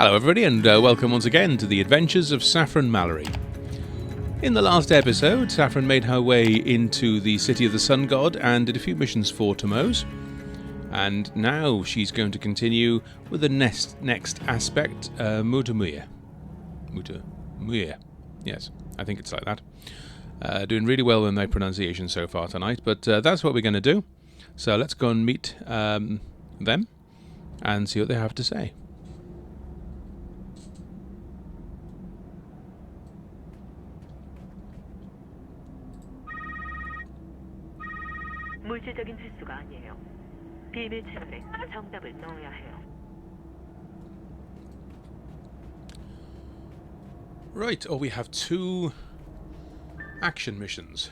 Hello everybody and welcome once again to the adventures of Saffron Mallory. In the last episode, Saffron made her way into the city of the Sun God and did a few missions for Tomos. And now she's going to continue with the next aspect, Moutemouia. Moutemouia. Yes, I think it's like that. Doing really well with my pronunciation so far tonight, but that's what we're going to do. So let's go and meet them and see what they have to say. 물질적인 실수가 아니에요. 비밀 채널에 정답을 넣어야 해요. Right, we have 2 action missions.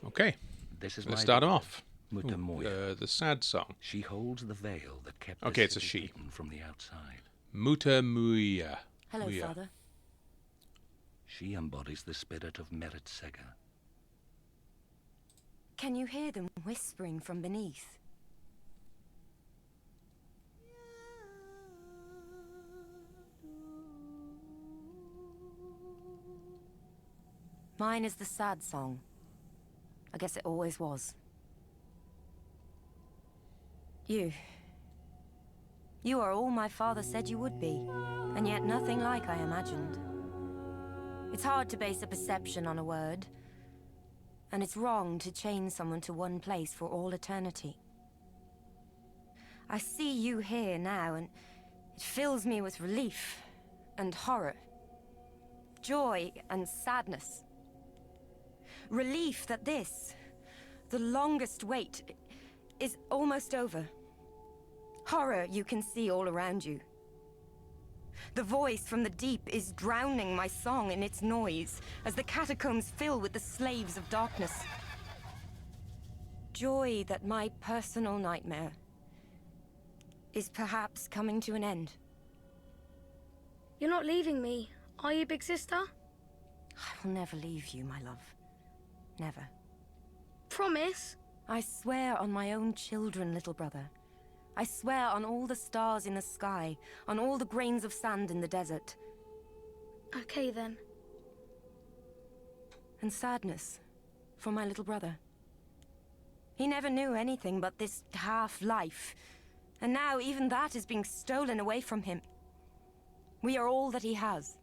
Okay, let's start off. Moutemouia. The sad song. She holds the veil that kept Okay, the it's a city she. hidden from the outside. Moutemouia. Hello, Mouya. Father. She embodies the spirit of Merit Sega. Can you hear them whispering from beneath? Mine is the sad song. I guess it always was. You are all my father said you would be, and yet nothing like I imagined. It's hard to base a perception on a word, and it's wrong to chain someone to one place for all eternity. I see you here now, and it fills me with relief and horror, joy and sadness. Relief that this, the longest wait, is almost over. Horror you can see all around you. The voice from the deep is drowning my song in its noise as the catacombs fill with the slaves of darkness. Joy that my personal nightmare is perhaps coming to an end. You're not leaving me, are you, big sister? I will never leave you, my love. Never. Promise? I swear on my own children, little brother. I swear on all the stars in the sky, on all the grains of sand in the desert. Okay then. And sadness for my little brother. He never knew anything but this half-life, and now even that is being stolen away from him. We are all that he has.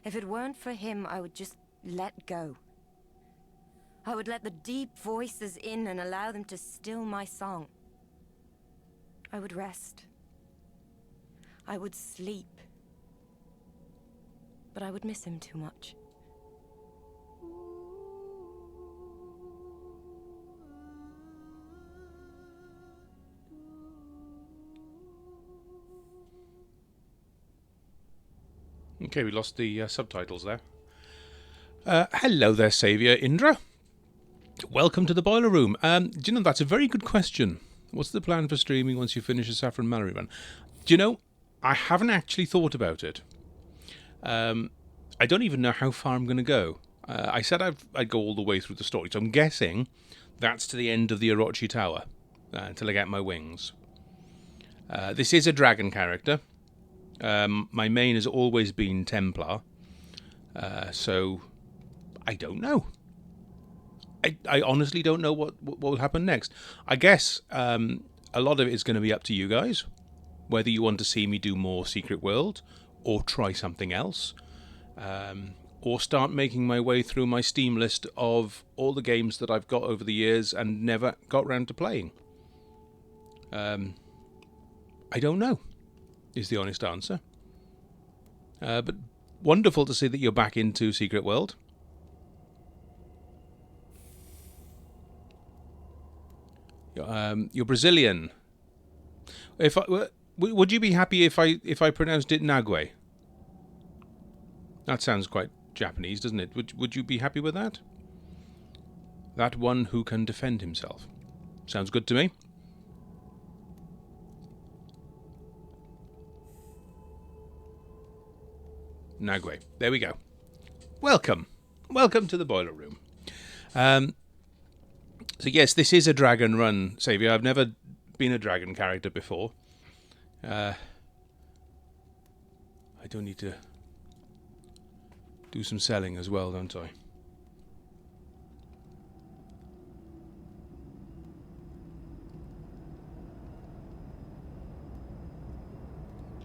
If it weren't for him, I would just let go. I would let the deep voices in and allow them to still my song. I would rest. I would sleep. But I would miss him too much. Okay, we lost the subtitles there. Hello there, Saviour Indra. Welcome to the Boiler Room. Do you know, that's a very good question. What's the plan for streaming once you finish a Saffron Mallory run? Do you know, I haven't actually thought about it. I don't even know how far I'm going to go. I said I'd go all the way through the story, so I'm guessing that's to the end of the Orochi Tower, until I get my wings. This is a dragon character. My main has always been Templar, so I don't know. I honestly don't know what will happen next. I guess a lot of it is going to be up to you guys, whether you want to see me do more Secret World, or try something else, or start making my way through my Steam list of all the games that I've got over the years and never got round to playing. I don't know, is the honest answer. But wonderful to see that you're back into Secret World. You're Brazilian. If would you be happy if I pronounced it Nagwe? That sounds quite Japanese, doesn't it? Would you be happy with that? That one who can defend himself. Sounds good to me. Nagwe. There we go. Welcome. Welcome to the Boiler Room. So yes, this is a dragon run, Saviour. I've never been a dragon character before. I do need to do some selling as well, don't I?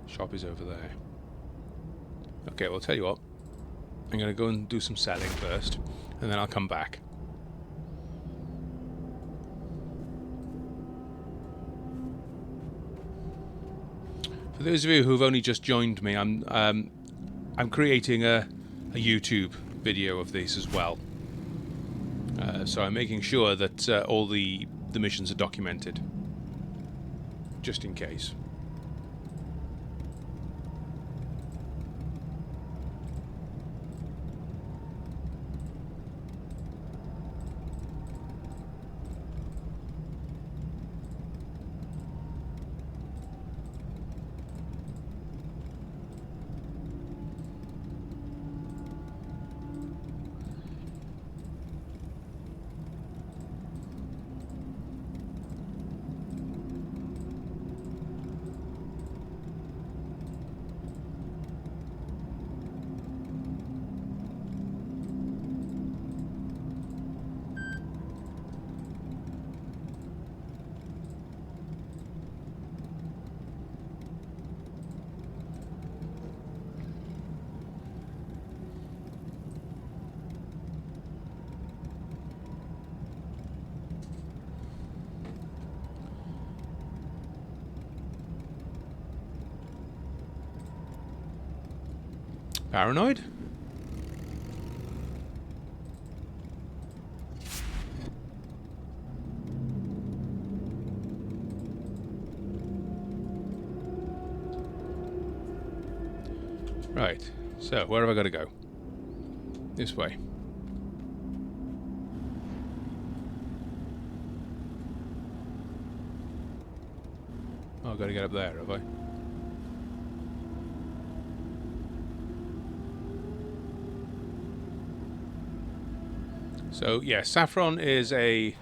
Shop is over there. Okay, well, I'll tell you what. I'm going to go and do some selling first, and then I'll come back. For those of you who've only just joined me, I'm creating a YouTube video of this as well. So I'm making sure that all the missions are documented, just in case. Paranoid? Right, so where have I got to go? This way. Oh, I've got to get up there, have I? So, yeah, Saffron is a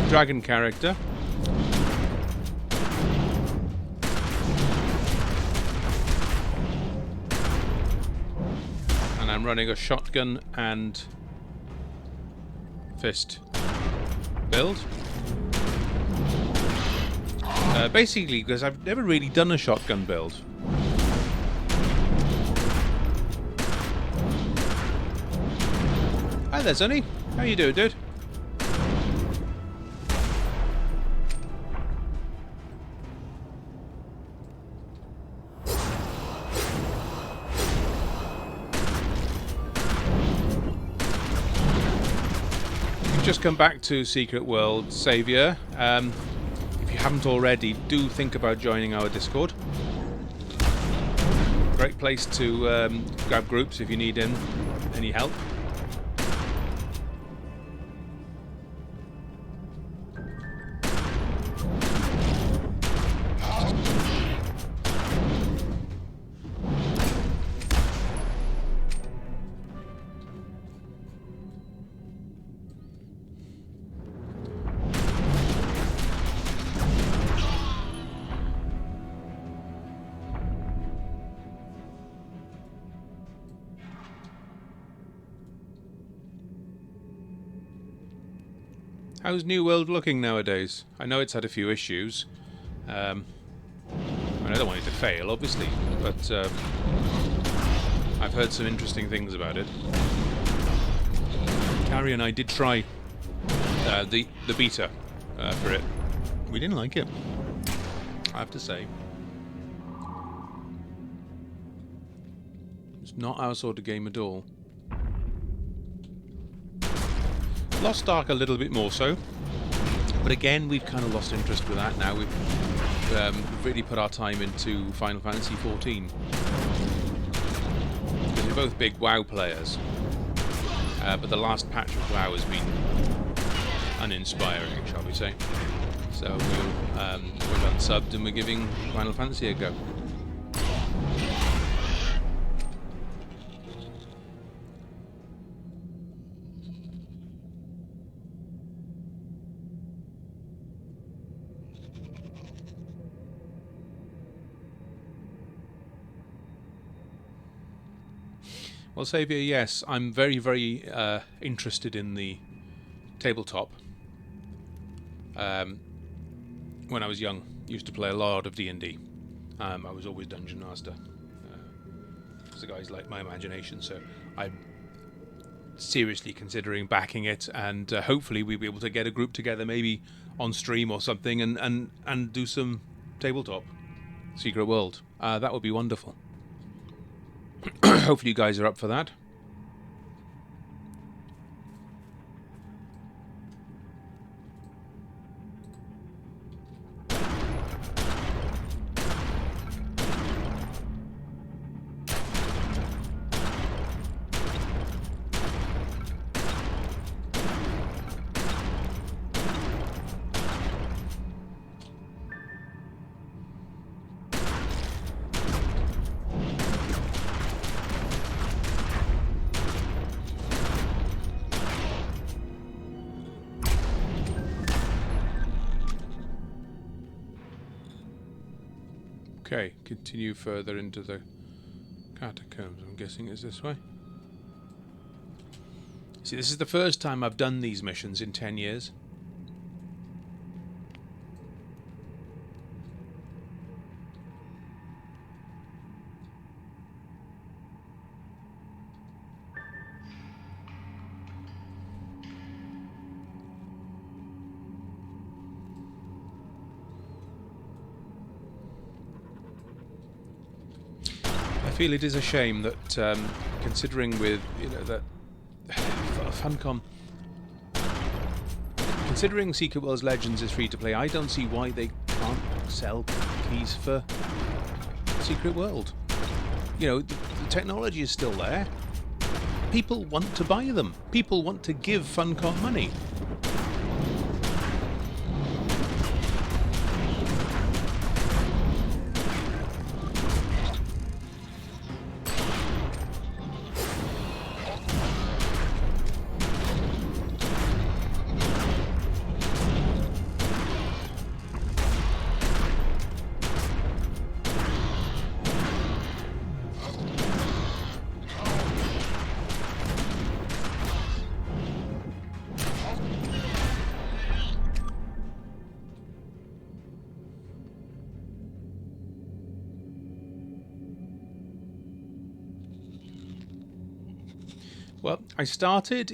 dragon character. And I'm running a shotgun and fist build. Basically, because I've never really done a shotgun build. Hi there, Sonny. How you doing, dude? You've just come back to Secret World, Saviour. If you haven't already, do think about joining our Discord. Great place to grab groups if you need any help. How's New World looking nowadays? I know it's had a few issues. I don't want it to fail, obviously, but I've heard some interesting things about it. Carrie and I did try the beta for it. We didn't like it, I have to say. It's not our sort of game at all. Lost Ark a little bit more so, but again we've kind of lost interest with that now. We've really put our time into Final Fantasy 14 because we're both big WoW players, but the last patch of WoW has been uninspiring, shall we say. So we've unsubbed and we're giving Final Fantasy a go. Well, Saviour, yes, I'm very, very interested in the tabletop. When I was young, used to play a lot of D&D. I was always Dungeon Master. The guys like my imagination, so I'm seriously considering backing it, and hopefully we'll be able to get a group together, maybe on stream or something, and do some tabletop Secret World. That would be wonderful. Hopefully you guys are up for that. Okay, continue further into the catacombs. I'm guessing it's this way. See, this is the first time I've done these missions in 10 years. I feel it is a shame that, considering with that Funcom, considering Secret Worlds Legends is free to play, I don't see why they can't sell keys for Secret World. The technology is still there. People want to buy them. People want to give Funcom money. Well, I started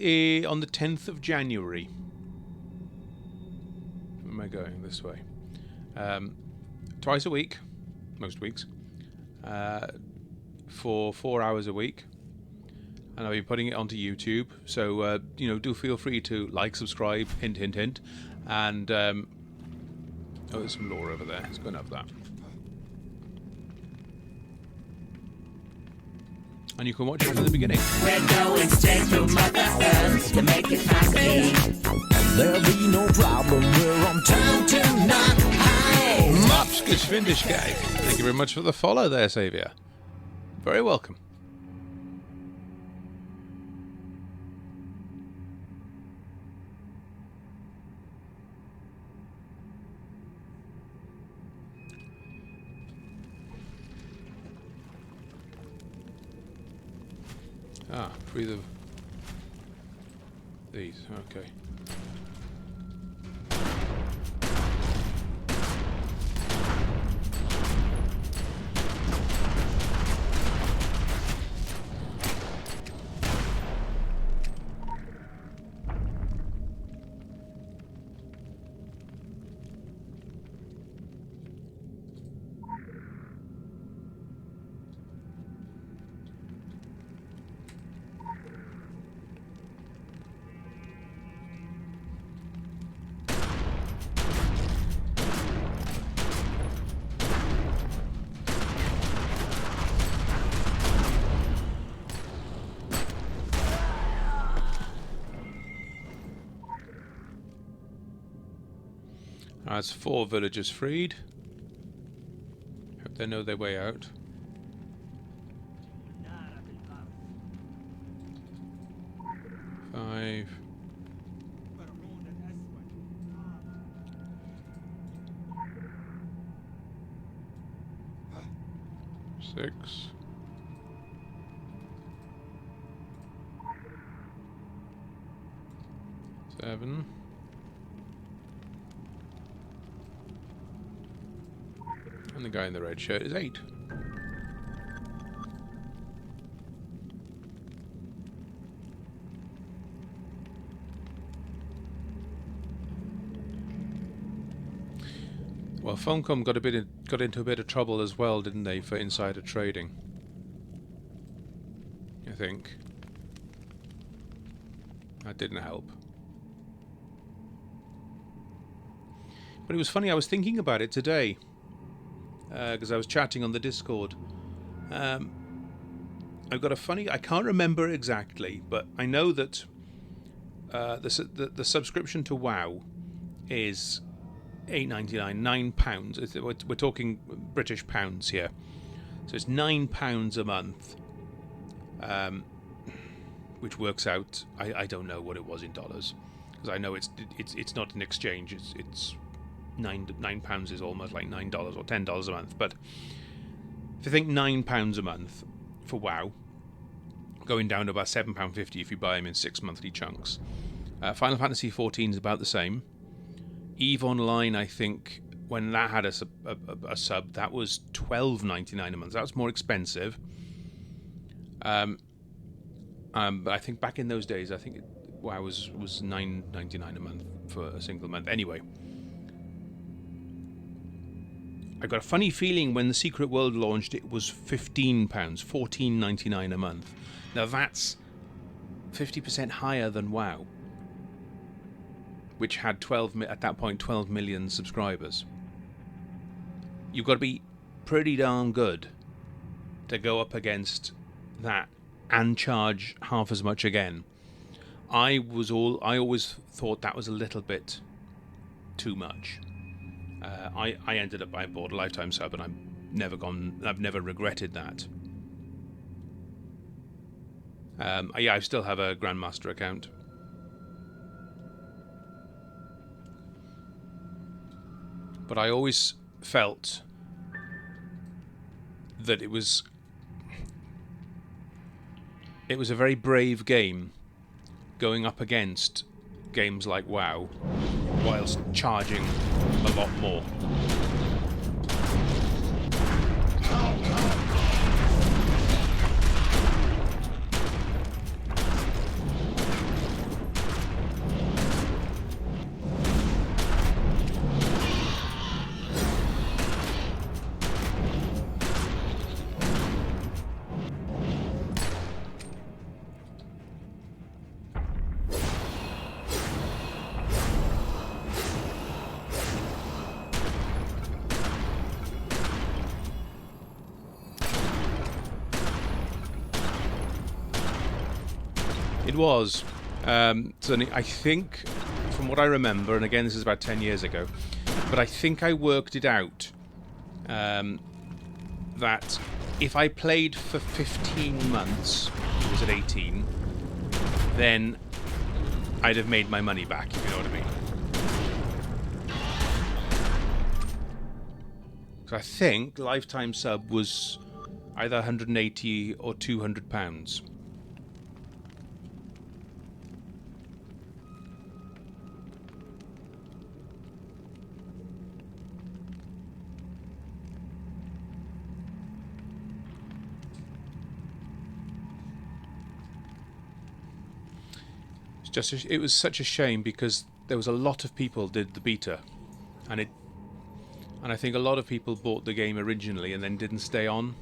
on the 10th of January. Where am I going? This way. Twice a week, most weeks, for 4 hours a week. And I'll be putting it onto YouTube. So, do feel free to like, subscribe, hint, hint, hint. And, oh, there's some lore over there. Let's go and have that. And you can watch it from the beginning. We're going straight to Mother Earth to make it happy. There'll be no problem. We're on time tonight. Mopskish Vindish guy. Thank you very much for the follow there, Saviour. Very welcome. Ah, free these, okay. That's 4 villagers freed. Hope they know their way out. Five. 6. Seven. And the guy in the red shirt is 8. Well, Funcom got into a bit of trouble as well, didn't they, for insider trading? I think that didn't help. But it was funny. I was thinking about it today because I was chatting on the Discord. I've got a funny. I can't remember exactly, but I know that the subscription to WoW is £8.99, £9. We're talking British pounds here, so it's £9 a month, which works out. I don't know what it was in dollars, because I know it's not an exchange. It's £9 is almost like $9 or $10 a month. But if you think £9 a month for WoW, going down to about £7.50 if you buy them in 6 monthly chunks. Final Fantasy XIV is about the same. EVE Online, I think, when that had a sub, that was $12.99 a month. That was more expensive. But I think back in those days, I think WoW was $9.99 a month for a single month. Anyway, I got a funny feeling when the Secret World launched, it was £15, $14.99 a month. Now that's 50% higher than WoW, which had at that point 12 million subscribers. You've got to be pretty darn good to go up against that and charge half as much again. I always thought that was a little bit too much. I ended up, I bought a lifetime sub, and I've never regretted that. I still have a Grandmaster account. But I always felt that it was a very brave game going up against games like WoW whilst charging a lot more. It was. Certainly, I think, from what I remember, and again, this is about 10 years ago, but I think I worked it out that if I played for 15 months, or was it 18, then I'd have made my money back, if you know what I mean. So I think lifetime sub was either 180 or £200. It was such a shame because there was a lot of people did the beta, and I think a lot of people bought the game originally and then didn't stay on.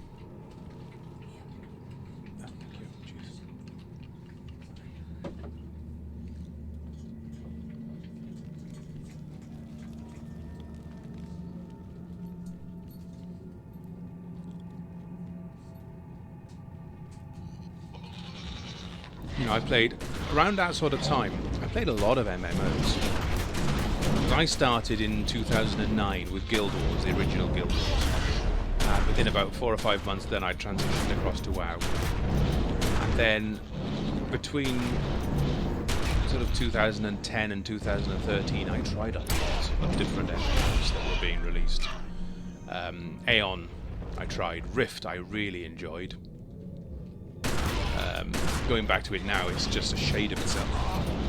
You know, I played around that sort of time. I played a lot of MMOs. I started in 2009 with Guild Wars, the original Guild Wars. Within about 4 or 5 months, then I transitioned across to WoW. And then between sort of 2010 and 2013, I tried a lot of different MMOs that were being released. Aeon, I tried. Rift, I really enjoyed. Going back to it now, it's just a shade of itself.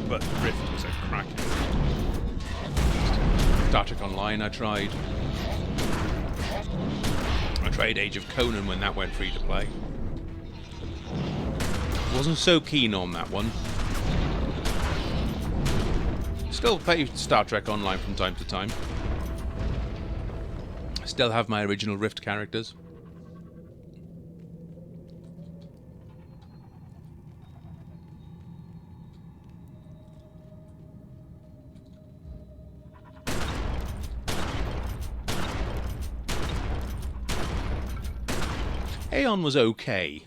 But Rift was a cracking. Star Trek Online, I tried. I tried Age of Conan when that went free to play. Wasn't so keen on that one. Still play Star Trek Online from time to time. Still have my original Rift characters. Aeon was okay,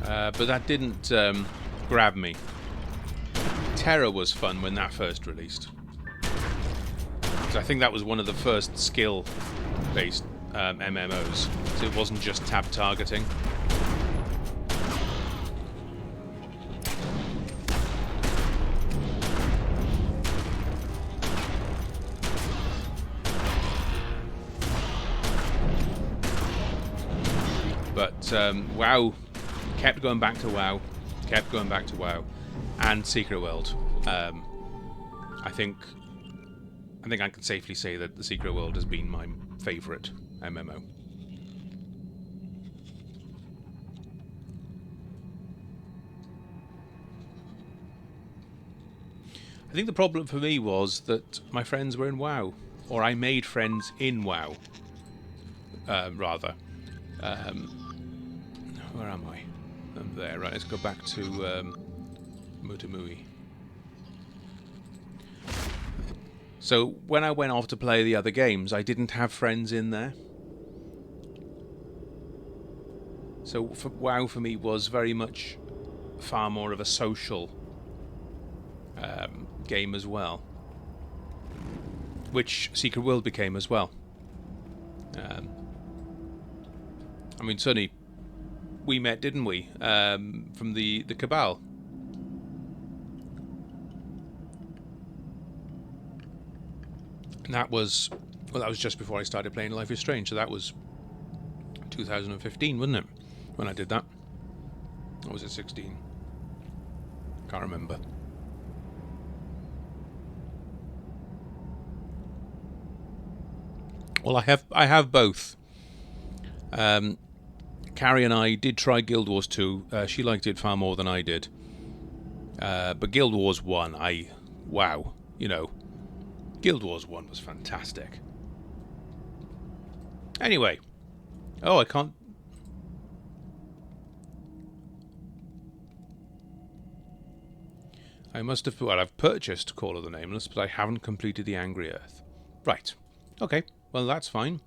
but that didn't grab me. Terror was fun when that first released. So I think that was one of the first skill-based MMOs, so it wasn't just tab targeting. But WoW, kept going back to WoW, and Secret World. I think I can safely say that the Secret World has been my favourite MMO. I think the problem for me was that my friends were in WoW, or I made friends in WoW, rather. Where am I? I'm there. Right, let's go back to Moutemouia. So when I went off to play the other games, I didn't have friends in there. So WoW for me was very much far more of a social game as well, which Secret World became as well. I mean, Sonny, we met, didn't we? From the Cabal. And that was, well, that was just before I started playing Life is Strange, so that was 2015, wasn't it? When I did that. Or was it 16? Can't remember. Well, I have both. Carrie and I did try Guild Wars 2. She liked it far more than I did. But Guild Wars 1, wow, you know, Guild Wars 1 was fantastic. Anyway, oh, I can't. I must have. Well, I've purchased Call of the Nameless, but I haven't completed the Angry Earth. Right. Okay. Well, that's fine.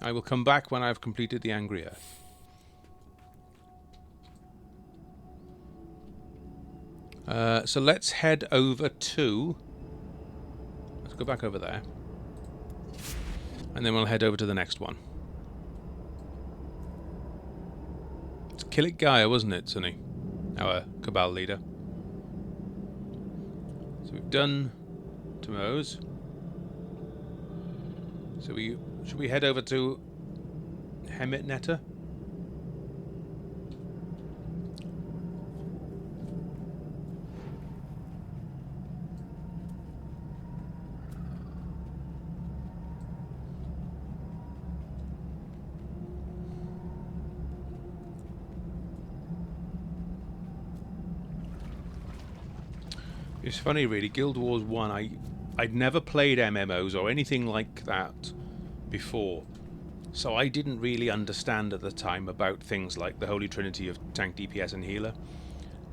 I will come back when I've completed the Angry Earth. So let's head over to... Let's go back over there. And then we'll head over to the next one. It's Killick Gaia, wasn't it, Sonny? Our Cabal leader. So we've done Tomos. So should we head over to Hemitneter? It's funny, really. Guild Wars 1, I'd never played MMOs or anything like that before, so I didn't really understand at the time about things like the Holy Trinity of tank, DPS and healer.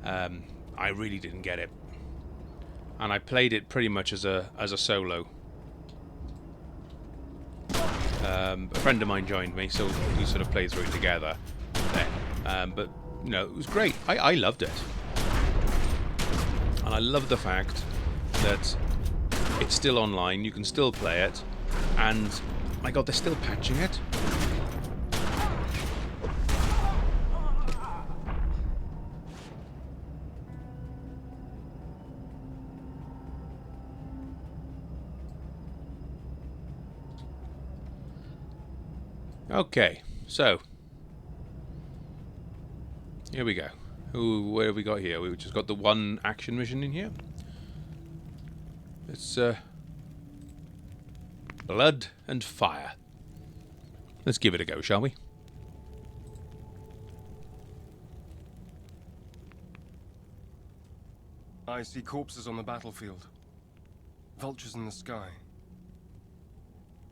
I really didn't get it, and I played it pretty much as a solo. A friend of mine joined me, so we sort of played through it together then. But no, it was great. I loved it. And I love the fact that It's still online, you can still play it, and my god, they're still patching it. Okay, so here we go. Ooh, what have we got here? We've just got the one action mission in here. It's blood and fire. Let's give it a go, shall we? I see corpses on the battlefield. Vultures in the sky.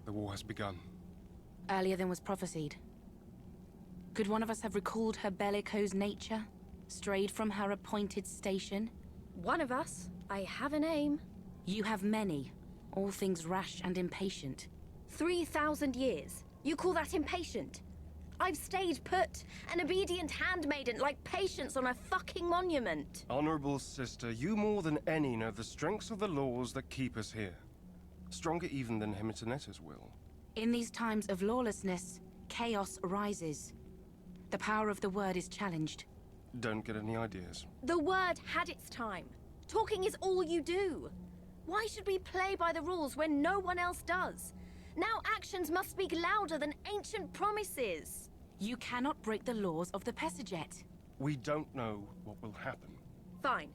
The war has begun. Earlier than was prophesied. Could one of us have recalled her bellicose nature? Strayed from her appointed station? One of us. I have a name. You have many. All things rash and impatient. 3,000 years. You call that impatient? I've stayed put, an obedient handmaiden like patience on a fucking monument. Honorable sister, you more than any know the strengths of the laws that keep us here. Stronger even than Hemitneter's will. In these times of lawlessness, chaos rises. The power of the word is challenged. Don't get any ideas. The word had its time. Talking is all you do. Why should we play by the rules when no one else does? Now actions must speak louder than ancient promises. You cannot break the laws of the Pessajet. We don't know what will happen. Fine.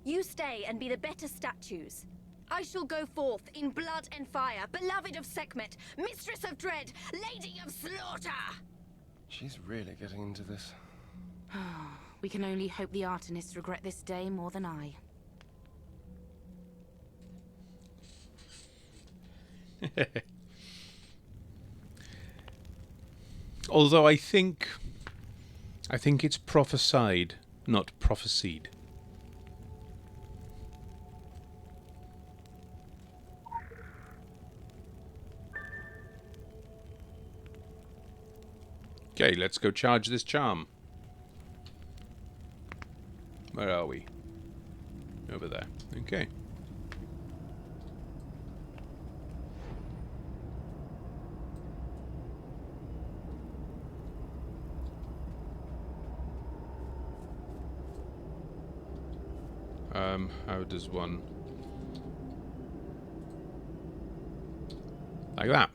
You stay and be the better statues. I shall go forth in blood and fire, beloved of Sekhmet, mistress of dread, lady of slaughter! She's really getting into this. We can only hope the Artanists regret this day more than I. Although I think it's prophesied, not prophesied. Okay, let's go charge this charm. Where are we? Over there. Okay. How does one... like that.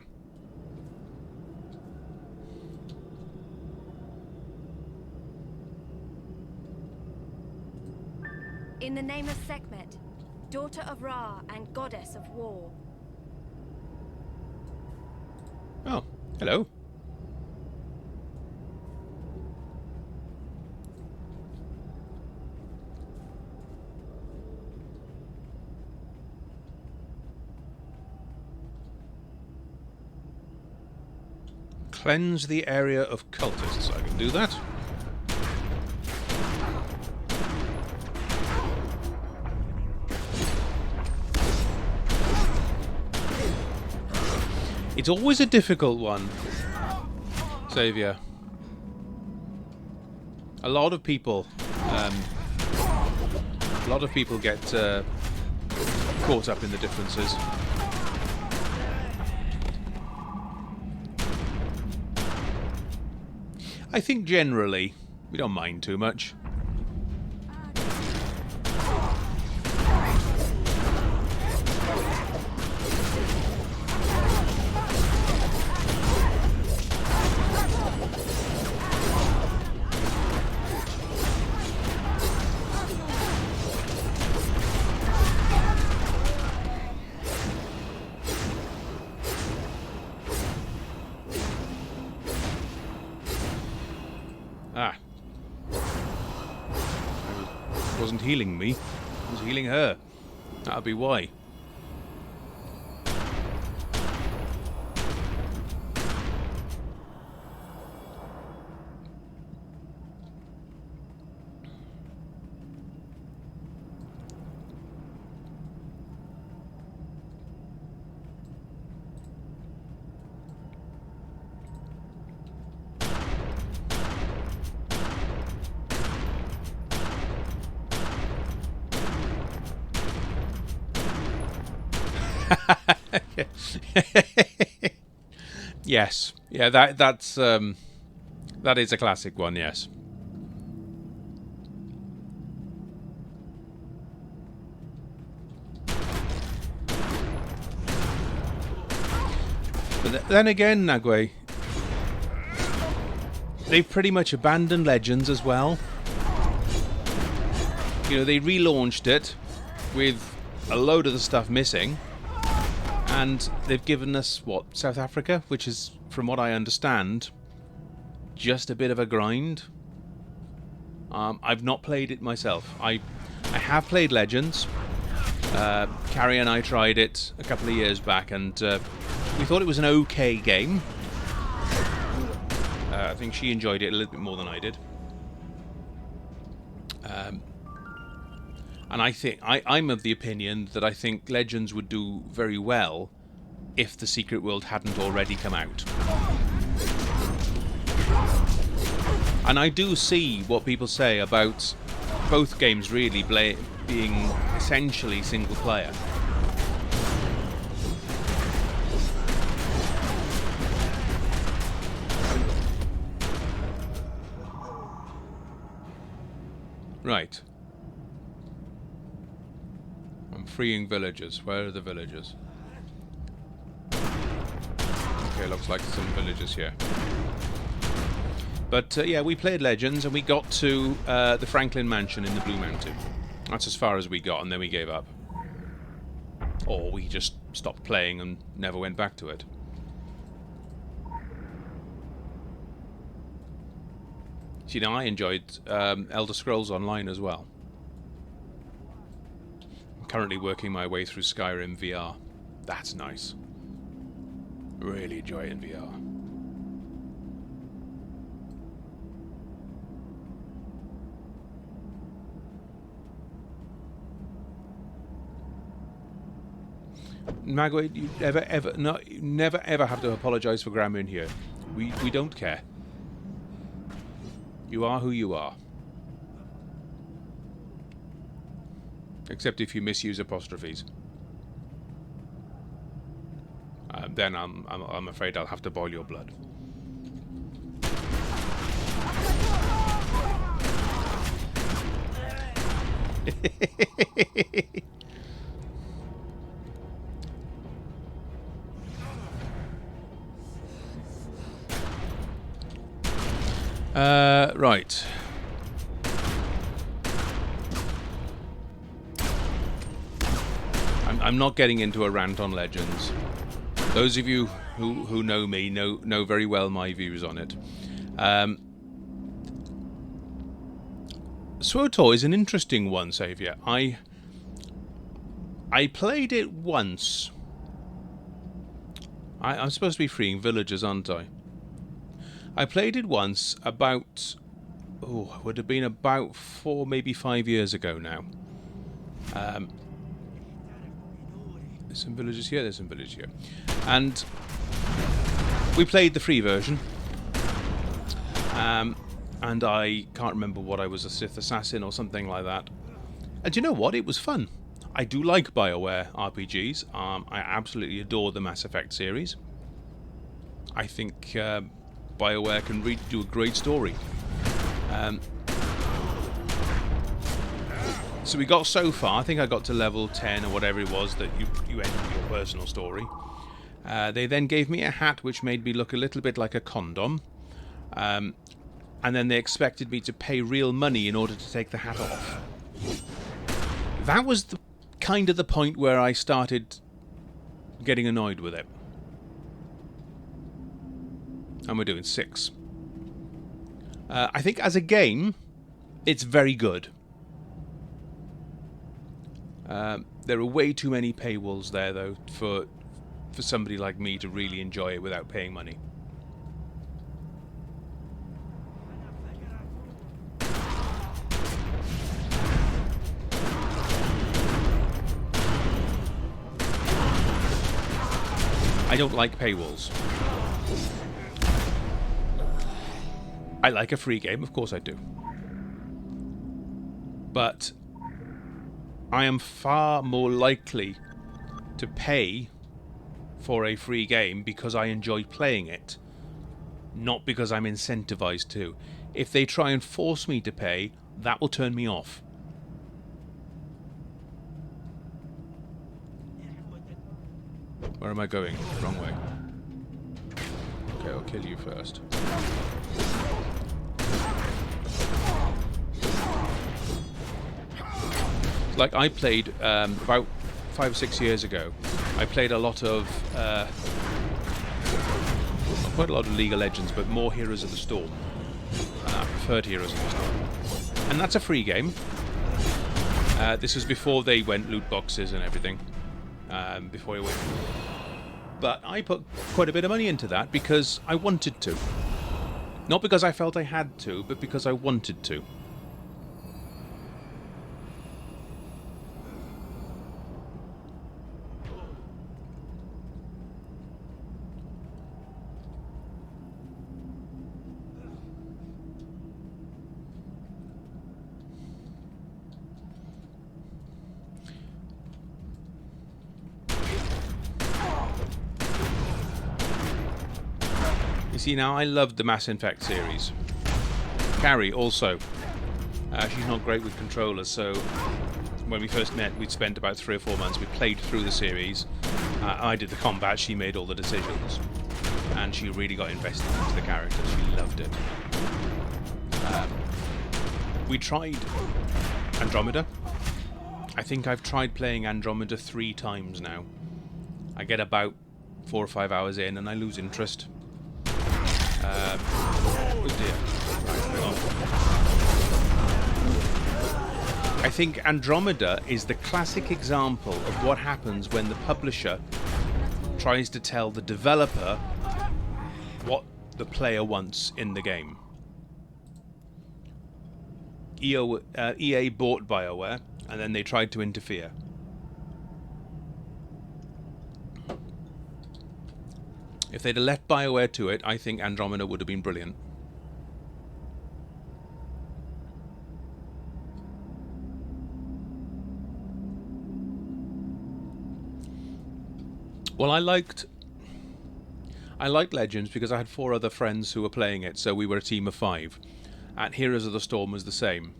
In the name of Sekhmet, daughter of Ra and goddess of war. Oh, hello. Cleanse the area of cultists. I can do that. It's always a difficult one, Saviour. A lot of people get caught up in the differences. I think generally we don't mind too much. Wasn't healing me, it was healing her. That'll be why. Yes. Yeah, that is a classic one, yes. But then again, Nagwe, they've pretty much abandoned Legends as well. You know, they relaunched it with a load of the stuff missing, and they've given us, what, South Africa, which is, from what I understand, just a bit of a grind. I've not played it myself. I have played Legends. Carrie and I tried it a couple of years back, and we thought it was an okay game. I think she enjoyed it a little bit more than I did. And I'm of the opinion that I think Legends would do very well if the Secret World hadn't already come out. And I do see what people say about both games really being essentially single player. Right. I'm freeing villagers. Where are the villagers? Okay, looks like some villagers here. But yeah, we played Legends and we got to the Franklin Mansion in the Blue Mountain. That's as far as we got, and then we gave up. Or we just stopped playing and never went back to it. See, now I enjoyed Elder Scrolls Online as well. I'm currently working my way through Skyrim VR. That's nice. Really enjoy it in VR. Magway, you never ever have to apologise for grammar in here. We don't care. You are who you are. Except if you misuse apostrophes. Then I'm afraid I'll have to boil your blood. Right. I'm not getting into a rant on Legends. Those of you who know me know very well my views on it. SWTOR is an interesting one, Saviour. I played it once. I'm supposed to be freeing villagers, aren't I? I played it once about, it would have been about 4, maybe 5 years ago now. There's some villagers here, there's some villagers here. And we played the free version. And I can't remember what I was, a Sith assassin or something like that. And you know what? It was fun. I do like BioWare RPGs. I absolutely adore the Mass Effect series. I think BioWare can really do a great story. So we got so far, I think I got to level 10 or whatever it was that you ended your personal story. They then gave me a hat which made me look a little bit like a condom. And then they expected me to pay real money in order to take the hat off. That was kind of the point where I started getting annoyed with it. And we're doing 6. I think as a game, it's very good. There are way too many paywalls there, though, for somebody like me to really enjoy it without paying money. I don't like paywalls. I like a free game, of course I do. But I am far more likely to pay for a free game because I enjoy playing it, not because I'm incentivized to. If they try and force me to pay, that will turn me off. Where am I going? Wrong way. Okay, I'll kill you first. Like I played about 5 or 6 years ago. I played a lot of quite a lot of League of Legends, but more Heroes of the Storm. And I preferred Heroes of the Storm. And that's a free game. This was before they went loot boxes and everything. Before it went. But I put quite a bit of money into that because I wanted to. Not because I felt I had to, but because I wanted to. You see, now I loved the Mass Effect series. Carrie also. She's not great with controllers, so when we first met, we'd spent about 3 or 4 months. We played through the series. I did the combat, she made all the decisions. And she really got invested into the character. She loved it. We tried Andromeda. I think I've tried playing Andromeda 3 times now. I get about 4 or 5 hours in and I lose interest. Oh dear. Right, hang on. I think Andromeda is the classic example of what happens when the publisher tries to tell the developer what the player wants in the game. EA bought BioWare and then they tried to interfere. If they'd have left BioWare to it, I think Andromeda would have been brilliant. Well, I liked Legends because I had 4 other friends who were playing it, so we were a team of 5. And Heroes of the Storm was the same.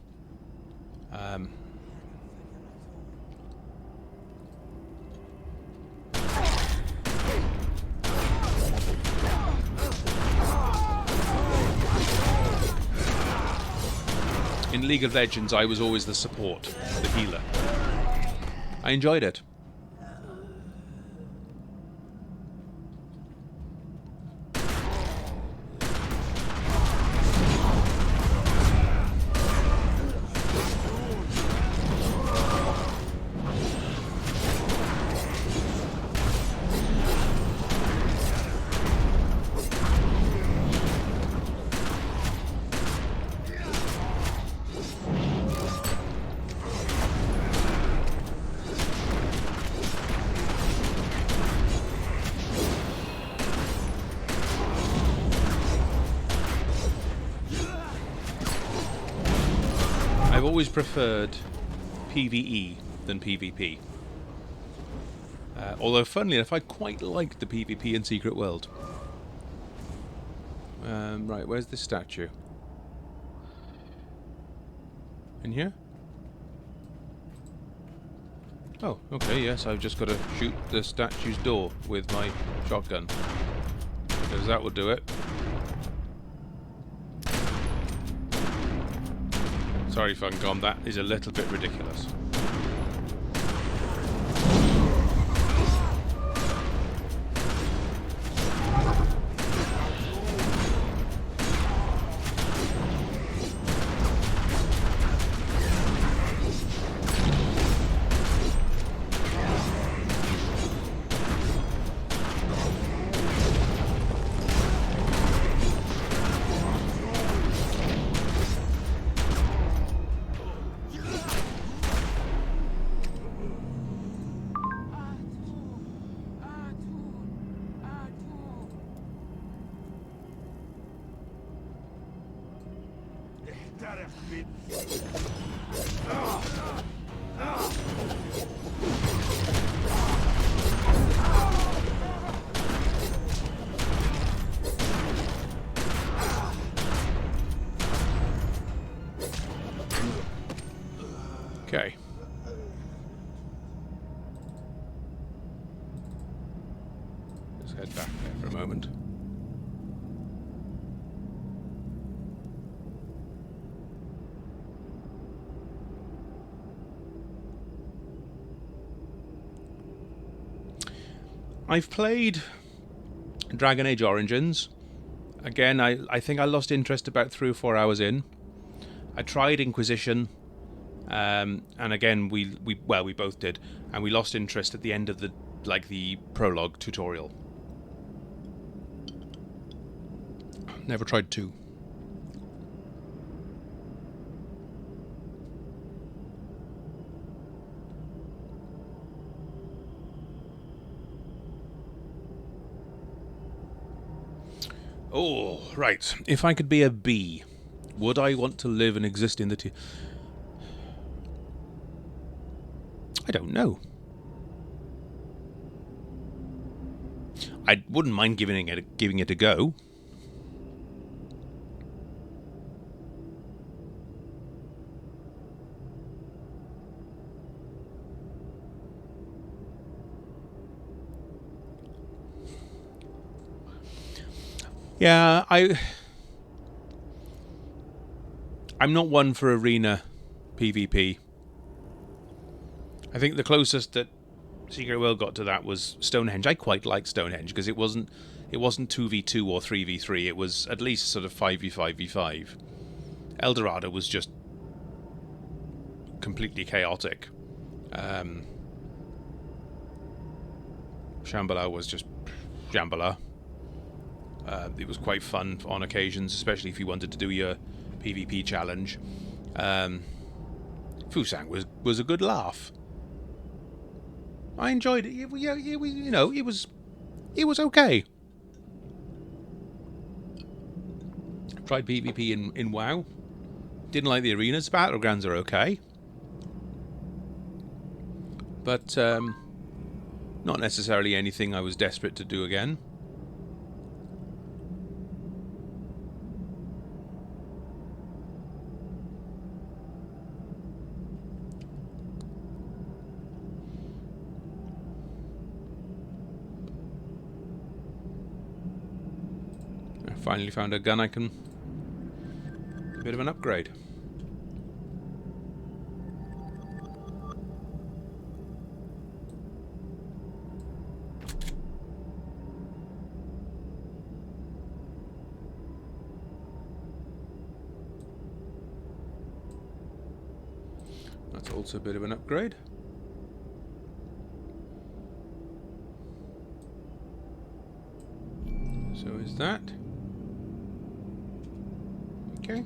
In League of Legends, I was always the support, the healer. I enjoyed it. I've always preferred PvE than PvP. Although, funnily enough, I quite liked the PvP in Secret World. Right, where's this statue? In here? Oh, okay, yes, I've just got to shoot the statue's door with my shotgun. Because that will do it. Sorry, Funcom, that is a little bit ridiculous. Okay. Let's head back there for a moment. I've played Dragon Age Origins. Again, I think I lost interest about 3 or 4 hours in. I tried Inquisition, and again we both did, and we lost interest at the end of the prologue tutorial. Never tried 2. Oh, right. If I could be a bee, would I want to live and exist in the I don't know. I wouldn't mind giving it a go. Yeah, I'm not one for arena PvP. I think the closest that Secret World got to that was Stonehenge. I quite liked Stonehenge because it wasn't 2v2 or 3v3. It was at least sort of 5v5v5. Eldorado was just completely chaotic. Shambhala was just Shambhala. It was quite fun on occasions, especially if you wanted to do your PvP challenge. Fusang was a good laugh. I enjoyed it. It was okay. Tried PvP in WoW. Didn't like the arenas. Battlegrounds are okay, but not necessarily anything I was desperate to do again. Finally found a gun I can... a bit of an upgrade. That's also a bit of an upgrade. So is that. Okay.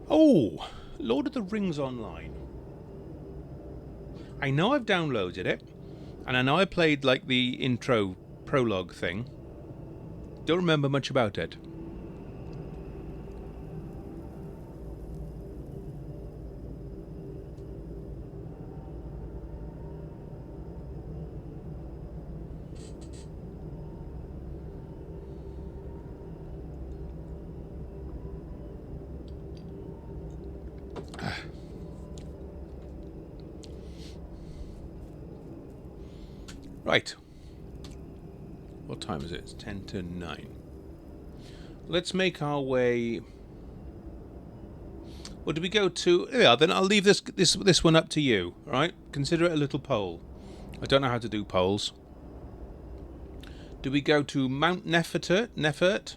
Oh, Lord of the Rings Online. I know I've downloaded it, and I know I played like the intro prologue thing. Don't remember much about it. Right. What time is it? It's 10 to 9. Let's make our way... Well, do we go to... Yeah, then I'll leave this one up to you, right? Consider it a little poll. I don't know how to do polls. Do we go to Nefert,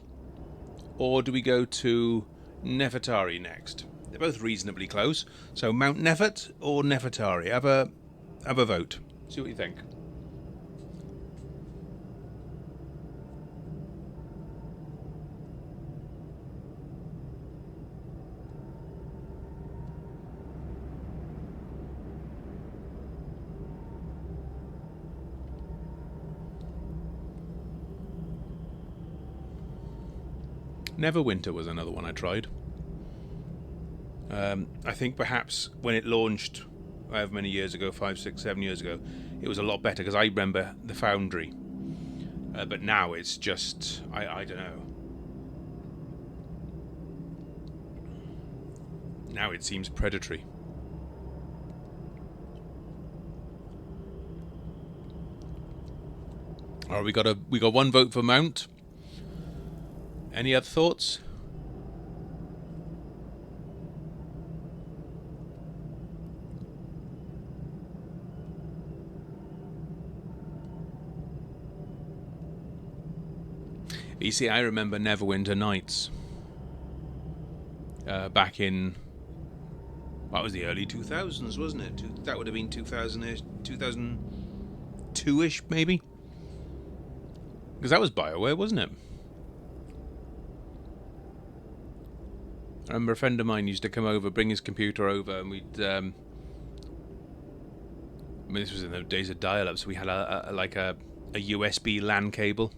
or do we go to Nefertari next? They're both reasonably close. So Mount Nefert or Nefertari? Have a vote. See what you think. Neverwinter was another one I tried. I think perhaps when it launched, however many years ago, 5, 6, 7 years ago, it was a lot better because I remember the Foundry. But now it's just, I don't know. Now it seems predatory. Alright, we got one vote for Mount. Any other thoughts? You see, I remember Neverwinter Nights. Back in... That was the early 2000s, wasn't it? That would have been 2000-ish, 2002-ish, maybe? Because that was BioWare, wasn't it? I remember a friend of mine used to come over, bring his computer over, and we'd... I mean, this was in the days of dial-up, so we had a USB LAN cable.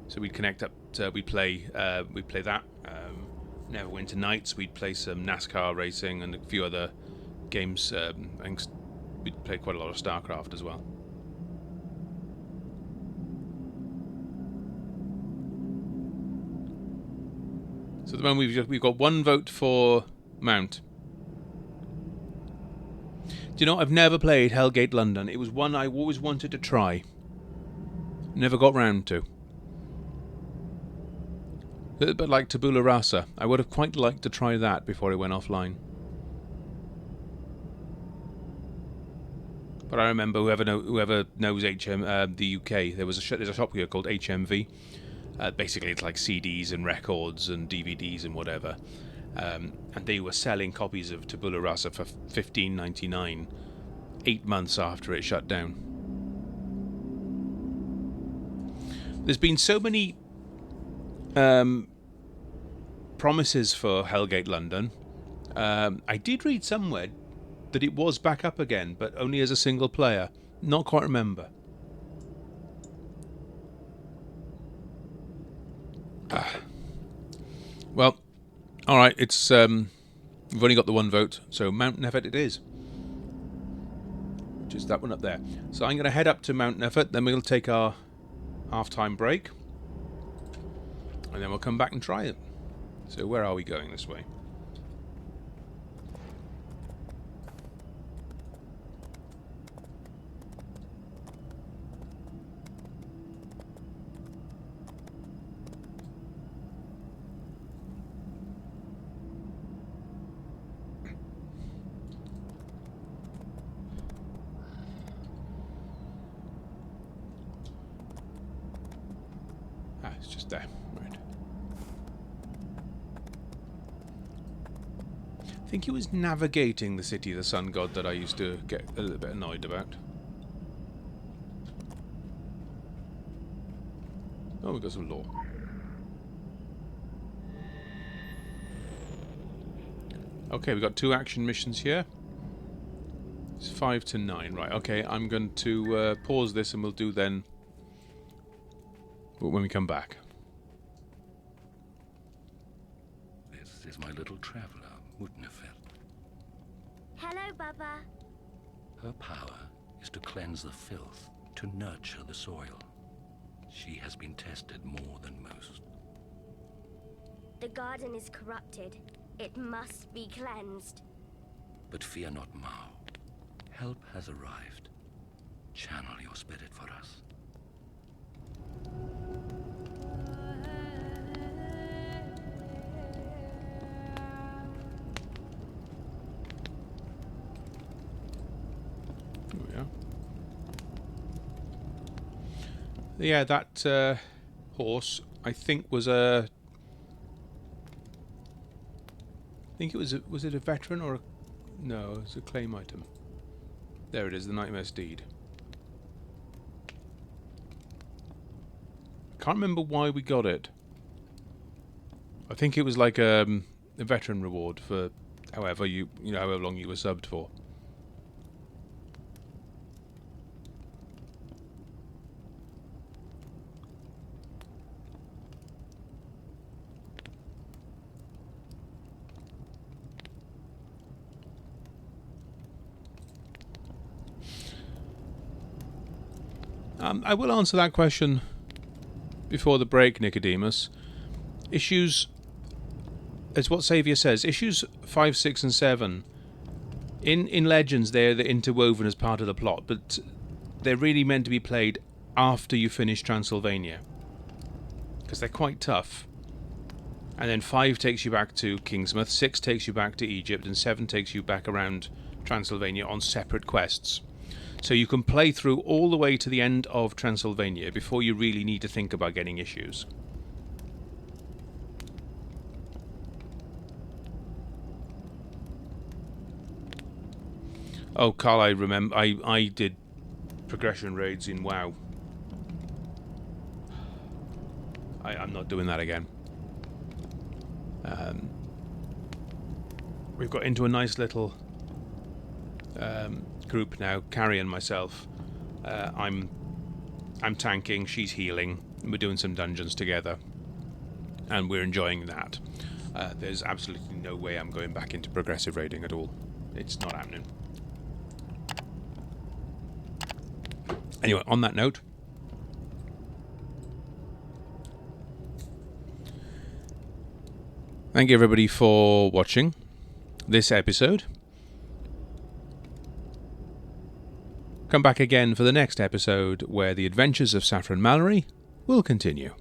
So we'd connect up, we'd play that. Neverwinter Nights, we'd play some NASCAR racing and a few other games. And we'd play quite a lot of StarCraft as well. So at the moment we've got one vote for Mount. Do you know, I've never played Hellgate London. It was one I always wanted to try. Never got round to. A little bit like Tabula Rasa. I would have quite liked to try that before it went offline. But I remember whoever knows the UK, there's a shop here called HMV. Basically, it's like CDs and records and DVDs and whatever. And they were selling copies of Tabula Rasa for $15.99, 8 months after it shut down. There's been so many promises for Hellgate London. I did read somewhere that it was back up again, but only as a single player. Not quite remember. Well, alright, it's we've only got the one vote, so Mount Neffet it is. Which is that one up there. So I'm going to head up to Mount Neffet, then we'll take our half-time break. And then we'll come back and try it. So where are we going this way? Ah, it's just there. Right. I think it was navigating the city of the sun god that I used to get a little bit annoyed about. Oh, we've got some lore. Okay, we've got 2 action missions here. It's 5 to 9. Right, okay, I'm going to pause this and we'll do then when we come back. This is my little traveler, Moutemouia. Hello, Baba. Her power is to cleanse the filth, to nurture the soil. She has been tested more than most. The garden is corrupted. It must be cleansed. But fear not, Mao. Help has arrived. Channel your spirit for us. Yeah, that horse, I think, was a... I think it was it a veteran or a... No, it's a claim item. There it is, the Nightmare Steed. Can't remember why we got it. I think it was like a veteran reward for however however long you were subbed for. I will answer that question before the break, Nicodemus. Issues, as what Saviour says, issues 5, 6 and 7, in Legends they're interwoven as part of the plot, but they're really meant to be played after you finish Transylvania, because they're quite tough. And then 5 takes you back to Kingsmouth, 6 takes you back to Egypt, and 7 takes you back around Transylvania on separate quests. So you can play through all the way to the end of Transylvania before you really need to think about getting issues. Oh, Carl, I remember I did progression raids in WoW. I'm not doing that again. We've got into a nice little group now, Carrie and myself. I'm tanking, she's healing, and we're doing some dungeons together, and we're enjoying that. There's absolutely no way I'm going back into progressive raiding at all. It's not happening. Anyway, on that note, thank you everybody for watching this episode. Come back again for the next episode where the adventures of Saffron Mallory will continue.